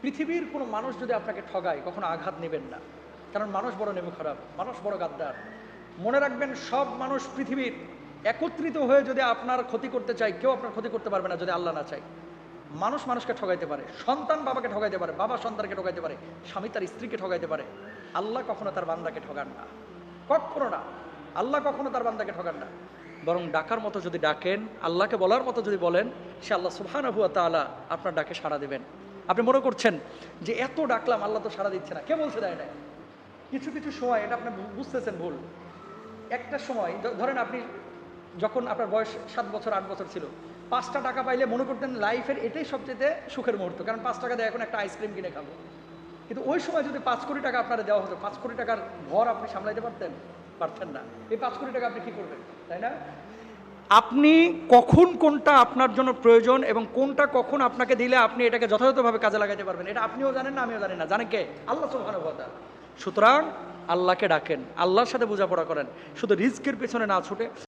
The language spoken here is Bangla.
পৃথিবীর কোনো মানুষ যদি আপনাকে ঠগায় কখনো আঘাত নেবেন না, কারণ মানুষ বড় নেমু খারাপ, মানুষ বড় গাদ্দার। মনে রাখবেন, সব মানুষ পৃথিবীর একত্রিত হয়ে যদি আপনার ক্ষতি করতে চায়, কেউ আপনার ক্ষতি করতে পারবে না যদি আল্লাহ না চায়। মানুষ মানুষকে ঠগাইতে পারে, সন্তান বাবাকে ঠগাইতে পারে, বাবা সন্তানকে ঠগাইতে পারে, স্বামী তার স্ত্রীকে ঠগাইতে পারে। আল্লাহ কখনো তার বান্দাকে ঠগান না, কখনো না। আল্লাহ কখনো তার বান্দাকে ঠগান না। বরং ডাকার মতো যদি ডাকেন, আল্লাহকে বলার মতো যদি বলেন, সে আল্লাহ সুবহানাহু ওয়া তাআলা আপনার ডাকে সাড়া দেবেন। আপনি মনে করছেন যে এত ডাকলাম আল্লাহ তো সাড়া দিচ্ছে না, কে বলছে দেয় না? কিছু কিছু সময় এটা আপনি বুঝতেছেন ভুল। একটা সময় ধরেন আপনি যখন আপনার বয়স 7 বছর 8 বছর ছিল, 5টা টাকা পাইলে মনে করতেন লাইফের এটাই সবচেয়ে সুখের মুহূর্ত, কারণ 5 টাকা দিয়ে এখন একটা আইসক্রিম কিনে খাবো। কিন্তু ওই সময় যদি 5 কোটি টাকা আপনারা দেওয়া হতো, 5 কোটি টাকার ভর আপনি সামলাইতে পারতেন না। এই 5 কোটি টাকা আপনি কি করবেন, তাই না? আপনি কখন কোনটা আপনার জন্য প্রয়োজন এবং কোনটা কখন আপনাকে দিলে আপনি এটাকে যথাযথভাবে কাজে লাগাতে পারবেন, এটা আপনিও জানেন না, আমিও জানি না। জানেন কে? আল্লাহ সুবহানাহু ওয়া তাআলা। সুতরাং আল্লাহকে ডাকেন, আল্লাহর সাথে বোঝাপড়া করেন, শুধু রিজকের পেছনে না ছুটে।